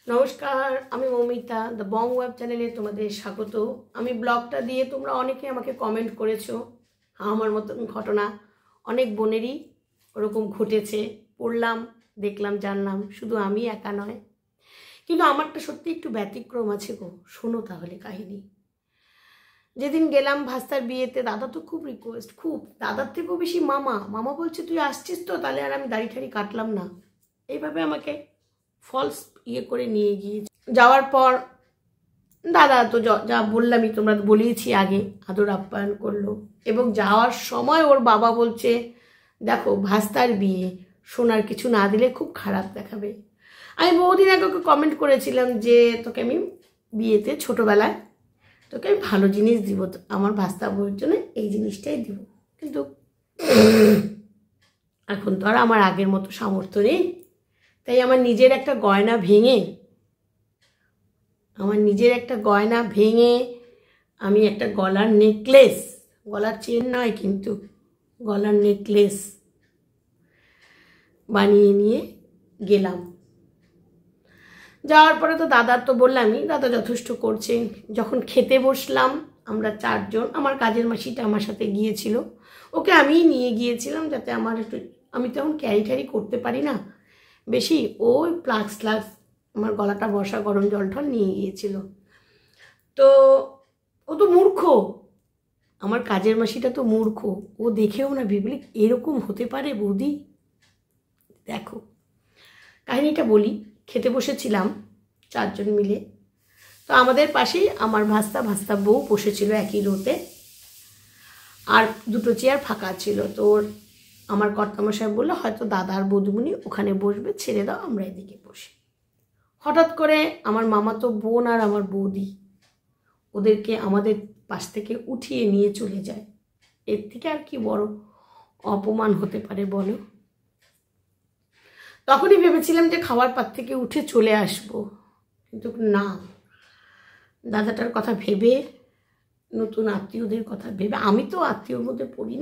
নমস্কার, আমি Moumita the Bong web চ্যানেলে তোমাদের স্বাগত। আমি ব্লগটা দিয়ে তোমরা অনেকে আমাকে কমেন্ট করেছো। আমার মতন ঘটনা অনেক বোনেরই ওরকম ঘটেছে, পড়লাম, দেখলাম, জানলাম। শুধু আমি একা নয়, কিন্তু আমারটা সত্যি একটু ব্যতিক্রম আছে গো। শোনো তাহলে কাহিনী। যেদিন গেলাম ভাস্তার বিয়েতে, দাদা তো খুব রিকোয়েস্ট, খুব, দাদার থেকেও বেশি মামা বলছে তুই আসছিস তো, তাহলে আর আমি দাড়ি ঠাড়ি কাটলাম না। এইভাবে আমাকে ফলস করে নিয়ে গিয়েছে। যাওয়ার পর দাদা তো যা বললামই, তোমরা বলেইছি আগে, আদর আপ্যায়ন করলো। এবং যাওয়ার সময় ওর বাবা বলছে, দেখো ভাস্তার বিয়ে, সোনার কিছু না দিলে খুব খারাপ দেখাবে। আমি বহুদিন আগে ওকে কমেন্ট করেছিলাম যে তোকে আমি বিয়েতে ছোটোবেলায় তোকে আমি ভালো জিনিস দিব, আমার ভাস্তা বউয়ের জন্য এই জিনিসটাই দিব। কিন্তু এখন তো আর আমার আগের মতো সামর্থ্য নেই, তাই আমার নিজের একটা গয়না ভেঙে আমি একটা গলার নেকলেস, গলার চেন নয় কিন্তু গলার নেকলেস বানিয়ে নিয়ে গেলাম। যাওয়ার পরে তো দাদার তো বললামই, দাদা যথেষ্ট করছে। যখন খেতে বসলাম আমরা চারজন, আমার কাজের মাসিটা আমার সাথে গিয়েছিল, ওকে আমিই নিয়ে গিয়েছিলাম যাতে আমার একটু, আমি তখন ক্যারি করতে পারি না বেশি, ওই ফ্লাক্স আমার গলাটা বসা গরম জল ঠল নিয়ে গিয়েছিল। তো ও তো মূর্খ, আমার কাজের মাসিটা তো মূর্খ, ও দেখেও না বিবলি এরকম হতে পারে বৌদি। দেখো কাহিনীটা বলি। খেতে বসেছিলাম চারজন মিলে, তো আমাদের পাশেই আমার ভাস্তা বউ বসেছিল একই রোতে, আর দুটো চেয়ার ফাঁকা ছিল। তো ওর আমার কর্তামশাই বললো হয়তো দাদা আর বৌদিমণি ওখানে বসবে, ছেড়ে দাও আমরা এদিকে বসি। হঠাৎ করে আমার মামাতো বোন আর আমার বৌদি ওদেরকে আমাদের পাশ থেকে উঠিয়ে নিয়ে চলে যায়। এর থেকে আর কি বড় অপমান হতে পারে বলো? তখনই ভেবেছিলাম যে খাওয়ার পাত থেকে উঠে চলে আসব, কিন্তু না, দাদাটার কথা ভেবে, নতুন আত্মীয়দের কথা ভেবে, আমি তো আত্মীয়র মধ্যে পড়ি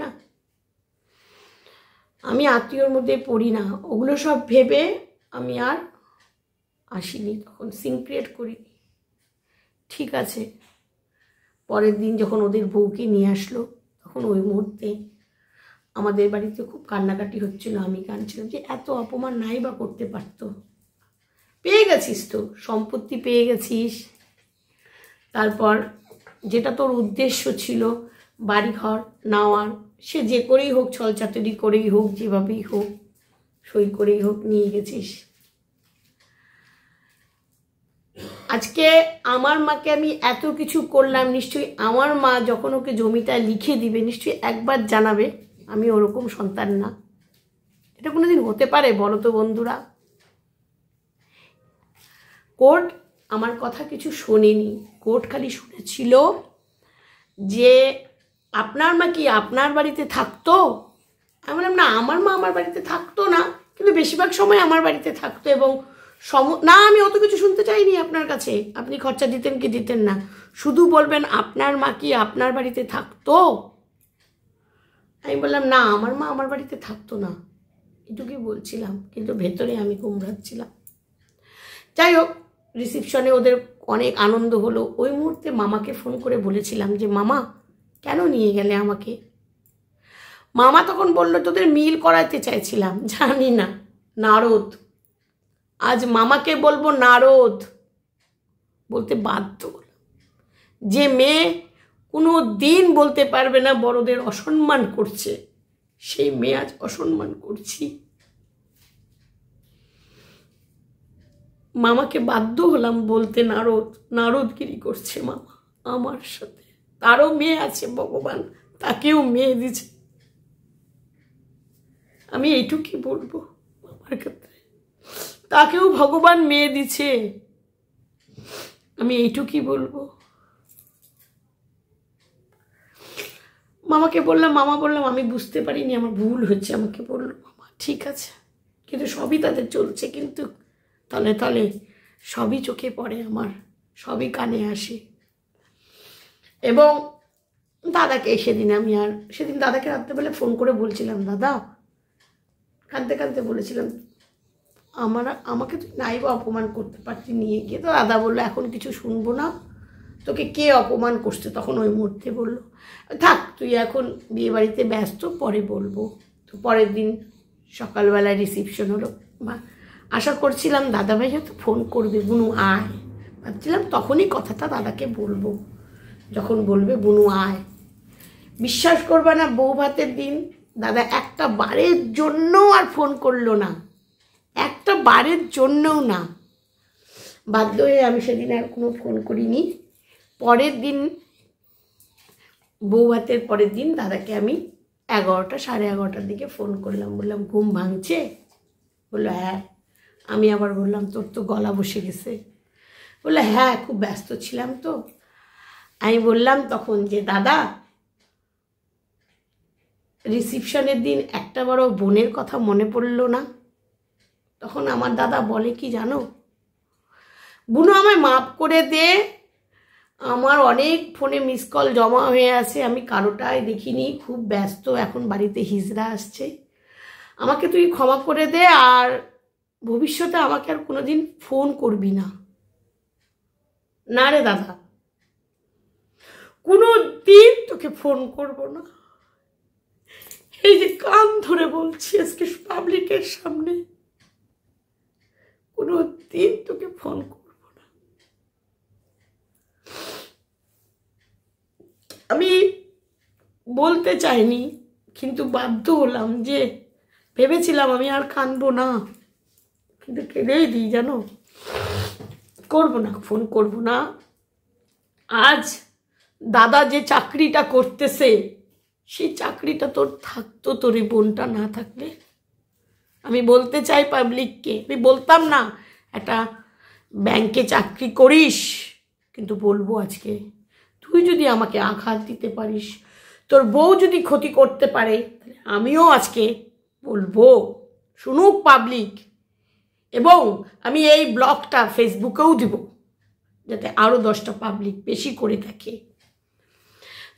না, ওগুলো সব ভেবে আমি আর আসিনি, তখন সিন ক্রিয়েট করিনি। ঠিক আছে, পরের দিন যখন ওদের বউকে নিয়ে আসলো, তখন ওই মুহূর্তে আমাদের বাড়িতে খুব কান্নাকাটি হচ্ছিল, আমি কাঁদছিলাম যে এত অপমান নাই বা করতে পারতো। পেয়ে গেছিস তো, সম্পত্তি পেয়ে গেছিস, তারপর যেটা তোর উদ্দেশ্য ছিল বাড়িঘর নেওয়ার, সে যে করেই হোক, ছলচাতুরি করেই হোক, যেভাবেই হোক, সই করেই হোক নিয়ে গেছিস। আজকে আমার মাকে আমি এত কিছু করলাম, নিশ্চয়ই আমার মা যখন ওকে জমিটা লিখে দিবে নিশ্চয়ই একবার জানাবে আমি ওরকম সন্তান না। এটা কোনোদিন হতে পারে বলো তো বন্ধুরা? কোর্ট আমার কথা কিছু শোনেনি, কোর্ট খালি শুনেছিল যে আপনার মা কি আপনার বাড়িতে থাকতো? আমি বললাম না, আমার মা আমার বাড়িতে থাকতো না, কিন্তু বেশিরভাগ সময় আমার বাড়িতে থাকতো। এবং না, আমি অত কিছু শুনতে চাইনি আপনার কাছে, আপনি খরচা দিতেন কি দিতেন না, শুধু বলবেন আপনার মা কি আপনার বাড়িতে থাকতো। আমি বললাম না, আমার মা আমার বাড়িতে থাকতো না, এটুকুই বলছিলাম, কিন্তু ভেতরে আমি কুমড়াচ্ছিলাম। যাই হোক, রিসেপশনে ওদের অনেক আনন্দ হলো। ওই মুহূর্তে মামাকে ফোন করে বলেছিলাম যে মামা কেন নিয়ে গেলে আমাকে? মামা তখন বলল তোদের মিল করাতে চাইছিলাম। জানি না, নারদ, আজ মামাকে বলবো নারদ বলতে বাধ্য হলাম। যে মেয়ে কোনো দিন বলতে পারবে না বড়দের অসম্মান করছে, সেই মেয়ে আজ অসম্মান করছি। মামাকে বাধ্য হলাম বলতে নারদগিরি করছে মামা আমার সাথে। তারও মেয়ে আছে, ভগবান তাকেও মেয়ে দিছে। আমি এইটুকুই বলবো, আমার ক্ষেত্রে তাকেও ভগবান মেয়ে দিছে, আমি এইটুকুই বলবো। মামাকে বললাম, মামা বললাম আমি বুঝতে পারিনি, আমার ভুল হচ্ছে। আমাকে বললো মামা ঠিক আছে, কিন্তু সবই তাদের চলছে, কিন্তু তলে তলে সবই চোখে পড়ে আমার, সবই কানে আসে। এবং দাদাকে সেদিন দাদাকে রাত্রেবেলা ফোন করে বলছিলাম, দাদা কাঁদতে বলেছিলাম আমাকে তুই নাই বা অপমান করতে পারতি নিয়ে গিয়ে। তো দাদা বললো এখন কিছু শুনবো না, তোকে কে অপমান করছে। তখন ওই মুহূর্তে বললো থাক তুই এখন বিয়ে বাড়িতে ব্যস্ত, পরে বলবো। তো পরের দিন সকালবেলায় রিসিপশন হলো। আশা করছিলাম দাদাভাই হয়তো ফোন করবে, বুনু আয়। ভাবছিলাম তখনই কথাটা দাদাকে বলবো, যখন বলবে বুনু আয়। বিশ্বাস করবে না, বউ ভাতের দিন দাদা একটা বারের জন্যও আর ফোন করলো না, একটা বারের জন্যও না। বাধ্য হয়ে আমি সেদিন আর কোনো ফোন করিনি। পরের দিন বউ ভাতের পরের দিন দাদাকে আমি 11টা সাড়ে 11টার দিকে ফোন করলাম, বললাম ঘুম ভাঙছে? বললো হ্যাঁ। আমি আবার বললাম তোর তো গলা বসে গেছে। বললো হ্যাঁ খুব ব্যস্ত ছিলাম তো। আমি বললাম তখন যে দাদা রিসিপশনের দিন একটা বড় বোনের কথা মনে পড়লো না? তখন আমার দাদা বলে কি জানো, বুনু আমায় মাফ করে দে, আমার অনেক ফোনে মিস কল জমা হয়ে আছে, আমি কারোটাই দেখিনি, খুব ব্যস্ত, এখন বাড়িতে হিজড়া আসছে, আমাকে তুই ক্ষমা করে দে, আর ভবিষ্যতে আমাকে আর কোনোদিন ফোন করবি না। না রে দাদা, কোনো দিন তোকে ফোন করব না। এই যে কান ধরে বলছি আজকে পাবলিকের সামনে, কোনো দিন তোকে ফোন করব না। আমি বলতে চাইনি, কিন্তু বাধ্য হলাম, যে ভেবেছিলাম আমি আর কাঁদবো না, কিন্তু কেঁদেই দিই জানো, করবো না, ফোন করবো না। আজ দাদা যে চাকরিটা করতেছে সেই চাকরিটা তোর থাকতো, তোর এই বোনটা না থাকলে। আমি বলতে চাই পাবলিককে, আমি বলতাম না একটা ব্যাংকে চাকরি করিস, কিন্তু বলবো আজকে তুই যদি আমাকে আঘাত দিতে পারিস, তোর বউ যদি ক্ষতি করতে পারে, তাহলে আমিও আজকে বলবো, শুনুক পাবলিক। এবং আমি এই ব্লগটা ফেসবুকেও দিব, যাতে আরও 10টা পাবলিক বেশি করে দেখে।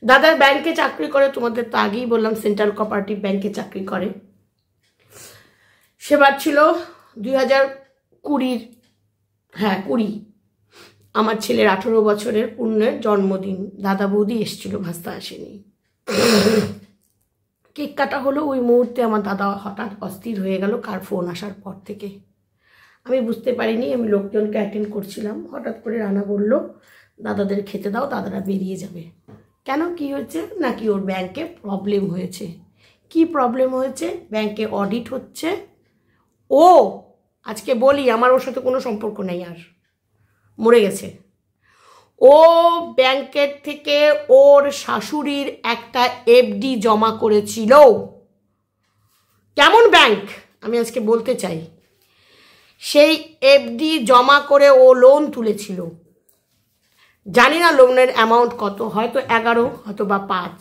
দাদার ব্যাংকে চাকরি করে, তোমাদের তো আগেই বললাম সেন্ট্রাল কোঅপারেটিভ ব্যাংকে চাকরি করে। সেবার ছিল 2020, হ্যাঁ 20, আমার ছেলের 18 বছরের পূর্ণের জন্মদিন। দাদা বৌদি এসেছিল, ভাস্তা আসেনি। কেক কাটা হলো, ওই মুহূর্তে আমার দাদা হঠাৎ অস্থির হয়ে গেল কার ফোন আসার পর থেকে। আমি বুঝতে পারিনি, আমি লোকজনকে অ্যাটেন্ড করছিলাম। হঠাৎ করে রানা বলল দাদাদের খেতে দাও, দাদারা বেরিয়ে যাবে। কেন, কি হয়েছে? নাকি ওর ব্যাংকে প্রবলেম হয়েছে। কি প্রবলেম হয়েছে? ব্যাংকে অডিট হচ্ছে। ও আজকে বলি, আমার ওর সাথে কোনো সম্পর্ক নেই, আর মরে গেছে। ও ব্যাংকের থেকে ওর শাশুড়ির একটা এফডি জমা করেছিল। কেমন ব্যাংক আমি আজকে বলতে চাই। সেই এফডি জমা করে ও লোন তুলেছিল। জানি না লোনের অ্যামাউন্ট কত, হয়তো 11, হয়তো বা 5,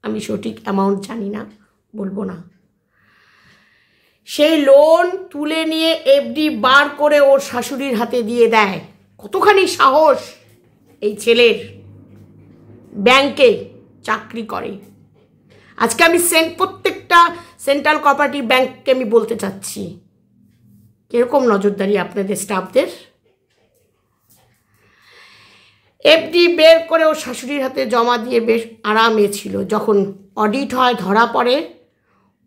আমি সঠিক অ্যামাউন্ট জানি না, বলবো না। সেই লোন তুলে নিয়ে এফডি বার করে ওর শাশুড়ির হাতে দিয়ে দেয়। কতখানি সাহস এই ছেলের, ব্যাংকে চাকরি করে। আজকে আমি প্রত্যেকটা সেন্ট্রাল কোঅপারেটিভ ব্যাংককে আমি বলতে চাচ্ছি, কিরকম নজরদারি আপনাদের স্টাফদের। এফডি বের করে ওর শাশুড়ির হাতে জমা দিয়ে বেশ আরামে ছিল। যখন অডিট হয়, ধরা পড়ে,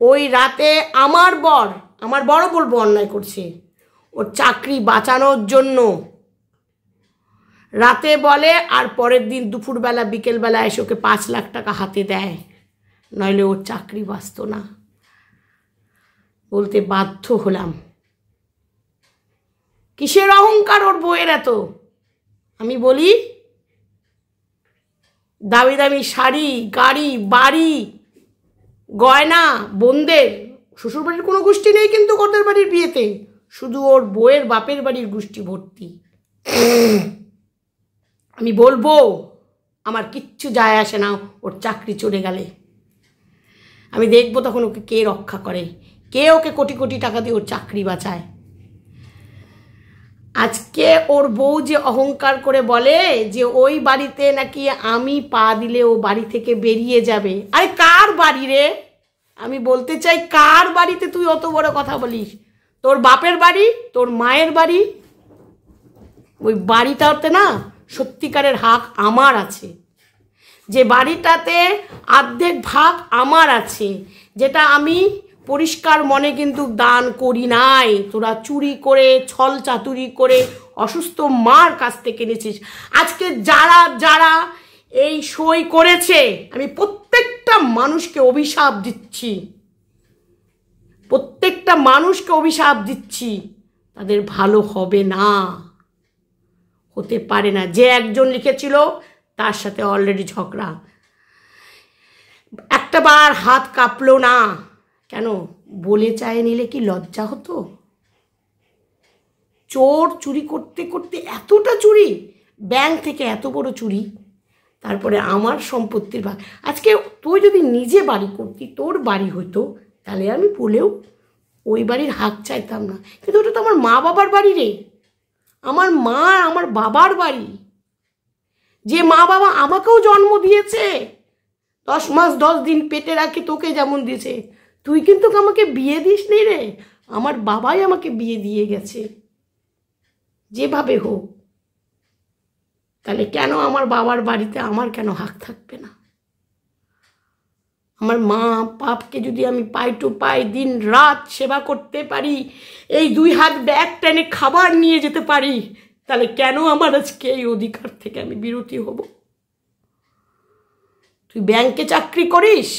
ওই রাতে আমার বড় বলবো অন্যায় করছে, ওর চাকরি বাঁচানোর জন্য রাতে বলে, আর পরের দিন দুপুরবেলা বিকেলবেলা এসে ওকে 5 লাখ টাকা হাতে দেয়, নইলে ওর চাকরি বাঁচত না। বলতে বাধ্য হলাম। কিসের অহংকার ওর বউয়ের এত? আমি বলি, দামি দামি শাড়ি, গাড়ি, বাড়ি, গয়না, বোনদের শ্বশুরবাড়ির কোনো গোষ্ঠী নেই কিন্তু ওদের বাড়ির বিয়েতে, শুধু ওর বউয়ের বাপের বাড়ির গোষ্ঠী ভর্তি। আমি বলবো আমার কিচ্ছু যায় আসে না ওর চাকরি চলে গেলে। আমি দেখবো তখন ওকে কে রক্ষা করে, কে ওকে কোটি কোটি টাকা দিয়ে ওর চাকরি বাঁচায়। আজকে ওর বউ যে অহংকার করে বলে যে ওই বাড়িতে নাকি আমি পা দিলে ও বাড়ি থেকে বেরিয়ে যাবে। আরে কার বাড়ি রে? আমি বলতে চাই, কার বাড়িতে তুই অত বড় কথা বলিস? তোর বাপের বাড়ি, তোর মায়ের বাড়ি, ওই বাড়িটাতে না সত্যিকারের হক আমার আছে। যে বাড়িটাতে অর্ধেক ভাগ আমার আছে, যেটা আমি পরিষ্কার মনে কিন্তু দান করি নাই। তোরা চুরি করে, ছল চাতুরি করে অসুস্থ মার কাছ থেকে নিয়েছিস। আজকে যারা যারা এই সই করেছে, আমি প্রত্যেকটা মানুষকে অভিশাপ দিচ্ছি, প্রত্যেকটা মানুষকে অভিশাপ দিচ্ছি, তাদের ভালো হবে না, হতে পারে না। যে একজন লিখেছিল তার সাথে অলরেডি ঝগড়া, একটা বার হাত কাঁপলো না কেন? বলে চায় নিলে কি লজ্জা হতো? চোর চুরি করতে করতে এতটা চুরি, ব্যাংক থেকে এত বড় চুরি, তারপরে আমার সম্পত্তির ভাগ। আজকে তুই যদি নিজে বাড়ি করতি, তোর বাড়ি হতো, তাহলে আমি বলেও ওই বাড়ির হাক চাইতাম না। কিন্তু ওটা তো আমার মা বাবার বাড়ি রে, আমার মা আমার বাবার বাড়ি। যে মা বাবা আমাকেও জন্ম দিয়েছে, 10 মাস 10 দিন পেটে রাখি তোকে যেমন দিয়েছে, তুই কিন্তু আমাকে বিয়ে দিস নি রে, আমার বাবাই আমাকে বিয়ে দিয়ে গেছে। যেভাবে হোক, তাহলে কেন আমার বাবার বাড়িতে আমার কেন হাক থাকবে না? আমার মা বাপকে যদি আমি পাই টু পাই দিন রাত সেবা করতে পারি, এই 2 হাত ব্যাগ টেনে খাবার নিয়ে যেতে পারি, তাহলে কেন আমার আজকে এই অধিকার থেকে আমি বিরতি হব? তুই ব্যাংকে চাকরি করিস,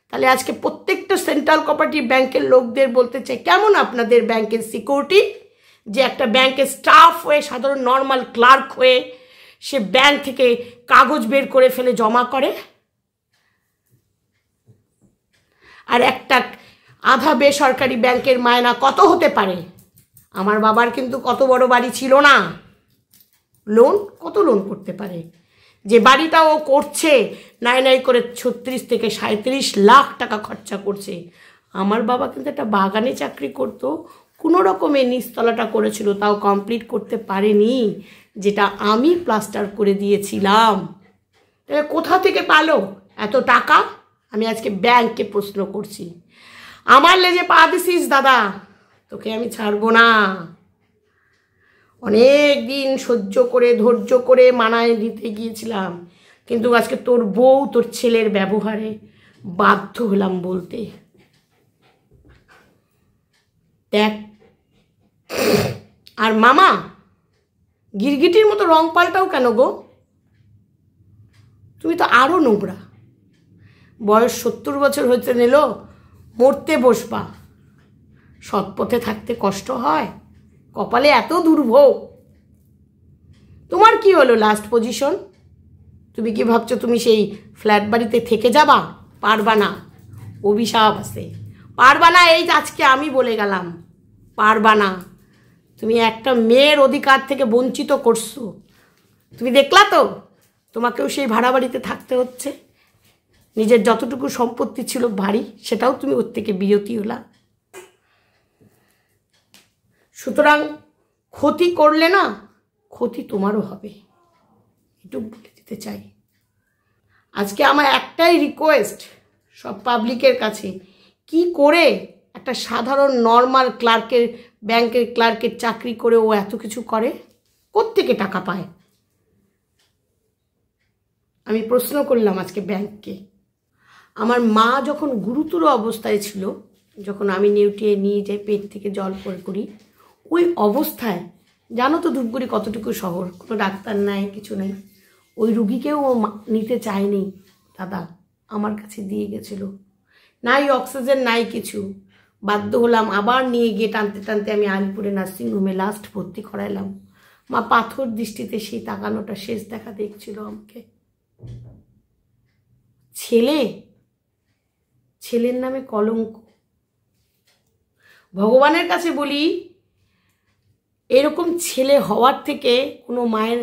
তাহলে আজকে প্রত্যেকটা সেন্ট্রাল কোঅপারেটিভ ব্যাংকের লোকদের বলতে চাই, কেমন আপনাদের ব্যাংকের সিকিউরিটি, যে একটা ব্যাংকের স্টাফ হয়ে, সাধারণ নর্মাল ক্লার্ক হয়ে সে ব্যাংক থেকে কাগজ বের করে ফেলে জমা করে, আর একটা আধা বেসরকারি ব্যাংকের মায়না কত হতে পারে? আমার বাবার কিন্তু কত বড় বাড়ি ছিল না, লোন কত লোন করতে পারে? যে বাড়িটা ও করছে নাই নাই করে 36 থেকে 37 লাখ টাকা খরচা করছে। আমার বাবা কিন্তু একটা বাগানে চাকরি করতো, কোনো রকমে নিচতলাটা করেছিল, তাও কমপ্লিট করতে পারেনি, যেটা আমি প্লাস্টার করে দিয়েছিলাম। তাহলে কোথা থেকে পালো এত টাকা? আমি আজকে ব্যাংককে প্রশ্ন করছি। আমার লেজে পা দিছিস দাদা, তোকে আমি ছাড়বো না। অনেক দিন সহ্য করে ধৈর্য করে মানায় দিতে গিয়েছিলাম, কিন্তু আজকে তোর বউ তোর ছেলের ব্যবহারে বাধ্য হলাম বলতে। দেখ, আর মামা গিরগিটির মতো রং পাল্টাও কেন গো? তুমি তো আরো নোংরা। বয়স 70 বছর হয়েছে নিল, মরতে বসবা, সৎপথে থাকতে কষ্ট হয়, কপালে এত দুর্ভোগ। তোমার কি হলো লাস্ট পজিশন? তুমি কি ভাবছো তুমি সেই ফ্ল্যাট বাড়িতে থেকে যাবা? পারবা না, অভিশাপ আছে, পারবা না। এই আজকে আমি বলে গেলাম, পারবা না। তুমি একটা মেয়ের অধিকার থেকে বঞ্চিত করছো। তুমি দেখলা তো, তোমাকেও সেই ভাড়া বাড়িতে থাকতে হচ্ছে। নিজের যতটুকু সম্পত্তি ছিল বাড়ি, সেটাও তুমি ওর থেকে বিরতি হলা। সুতরাং ক্ষতি করলে না, ক্ষতি তোমারও হবে, একটু বলে দিতে চাই। আজকে আমার একটাই রিকোয়েস্ট সব পাবলিকের কাছে, কি করে একটা সাধারণ নর্মাল ক্লার্কের, ব্যাংকের ক্লার্কের চাকরি করে ও এত কিছু করে? কোত্থেকে টাকা পায়? আমি প্রশ্ন করলাম আজকে ব্যাংককে। আমার মা যখন গুরুতর অবস্থায় ছিল, যখন আমি নিউটিয়ে নিয়ে যাই পেট থেকে জল পড়ে করি, ওই অবস্থায়, জানো তো ধূপগুড়ি কতটুকু শহর, কোনো ডাক্তার নাই, কিছু নেই, ওই রুগীকেও ও নিতে চায়নি দাদা, আমার কাছে দিয়ে গেছিল। নাই অক্সিজেন নাই কিছু, বাধ্য হলাম আবার নিয়ে গিয়ে টানতে টানতে আমি আলিপুরে নার্সিংহোমে লাস্ট ভর্তি করাইলাম। মা পাথর দৃষ্টিতে সেই তাকানোটা শেষ দেখা দেখছিল আমাকে। ছেলের নামে কলঙ্ক। ভগবানের কাছে বলি, এরকম ছেলে হওয়ার থেকে কোনো মায়ের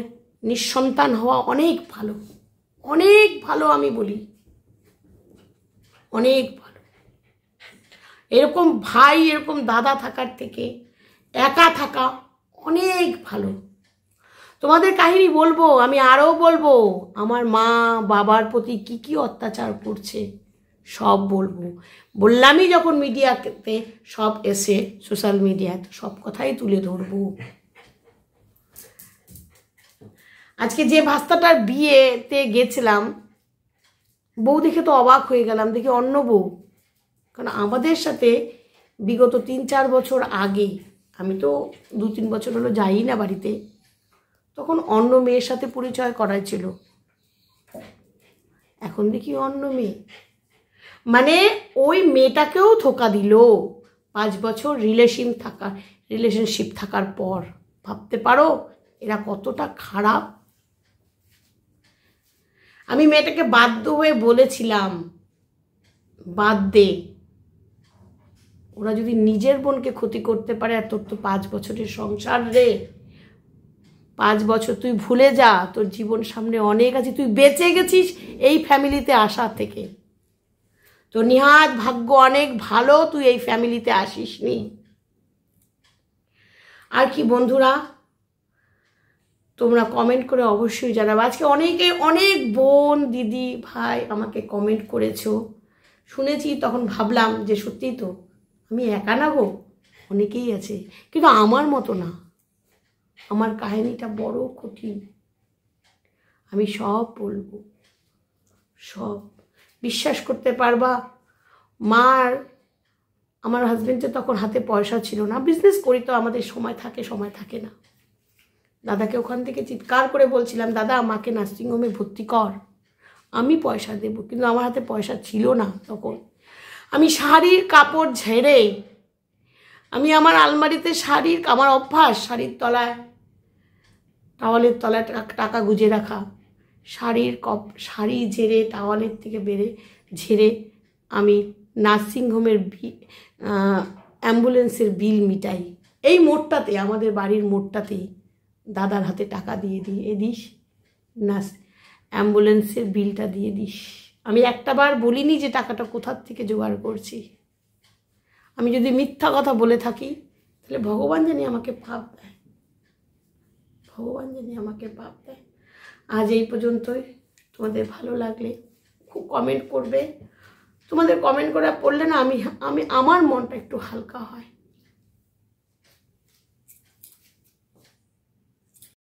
নিঃসন্তান হওয়া অনেক ভালো, অনেক ভালো। আমি বলি অনেক ভালো। এরকম ভাই, এরকম দাদা থাকার থেকে একা থাকা অনেক ভালো। তোমাদের কাহিনী বলবো, আমি আরও বলবো আমার মা বাবার প্রতি কি কি অত্যাচার করছে, সব বলবো। বললামই যখন মিডিয়াতে সব এসে, সোশ্যাল মিডিয়ায়, তো সব কথাই তুলে ধরবো। আজকে যে ভাস্তাটার বিয়েতে গেছিলাম, বউ দেখে তো অবাক হয়ে গেলাম, দেখি অন্য বউ। কারণ আমাদের সাথে বিগত 3-4 বছর আগে, আমি তো 2-3 বছর হলো যাই না বাড়িতে, তখন অন্য মেয়ের সাথে পরিচয় করাইছিল। এখন দেখি অন্য মেয়ে, মানে ওই মেয়েটাকেও ধোকা দিল 5 বছর রিলেশনশিপ থাকার পর। ভাবতে পারো এরা কতটা খারাপ। আমি মেয়েটাকে বাধ্য হয়ে বলেছিলাম, বাদ দে, ওরা যদি নিজের বোনকে ক্ষতি করতে পারে, আর তোর তো 5 বছরের সংসার রে, 5 বছর তুই ভুলে যা, তোর জীবন সামনে অনেক আছে, তুই বেঁচে গেছিস এই ফ্যামিলিতে আসা থেকে, তো নিহাত ভাগ্য অনেক ভালো তুই এই ফ্যামিলিতে আসিসনি। আর কি বন্ধুরা, তোমরা কমেন্ট করে অবশ্যই জানাবে। আজকে অনেক বোন, দিদি, ভাই আমাকে কমেন্ট করেছো, শুনেছি, তখন ভাবলাম যে সত্যিই তো আমি একা না গো, অনেকেই আছে, কিন্তু আমার মতো না। আমার কাহিনীটা বড় কঠিন, আমি সব বলবো, সব। বিশ্বাস করতে পারবা, আমার হাজবেন্ডের তখন হাতে পয়সা ছিল না, বিজনেস করি তো, আমাদের সময় থাকে না। দাদাকে ওখান থেকে চিৎকার করে বলছিলাম, দাদা আমাকে নার্সিংহোমে ভর্তি কর, আমি পয়সা দেব, কিন্তু আমার হাতে পয়সা ছিল না তখন। আমি শাড়ির কাপড় ঝেড়ে, আমি আমার আলমারিতে আমার অভ্যাস শাড়ির তলায়, টাওয়ালের তলায় টাকা গুজে রাখা, শাড়ি ঝেড়ে টাওয়ালের থেকে ঝেড়ে আমি নার্সিংহোমের অ্যাম্বুলেন্সের বিল মিটাই। এই মোড়টাতে, আমাদের বাড়ির মোড়টাতেই দাদার হাতে টাকা দিয়ে দিস, অ্যাম্বুলেন্সের বিলটা দিয়ে দিস। আমি একটাবার বলিনি যে টাকাটা কোথার থেকে জোগাড় করছি। আমি যদি মিথ্যা কথা বলে থাকি, তাহলে ভগবান জানি আমাকে পাপ দেয়, ভগবান জানি আমাকে পাপ দেয়। আজ এই পর্যন্তই। তোমাদের ভালো লাগলে খুব কমেন্ট করবে, তোমাদের কমেন্ট করে পড়লে না আমি আমার মনটা একটু হালকা হয়।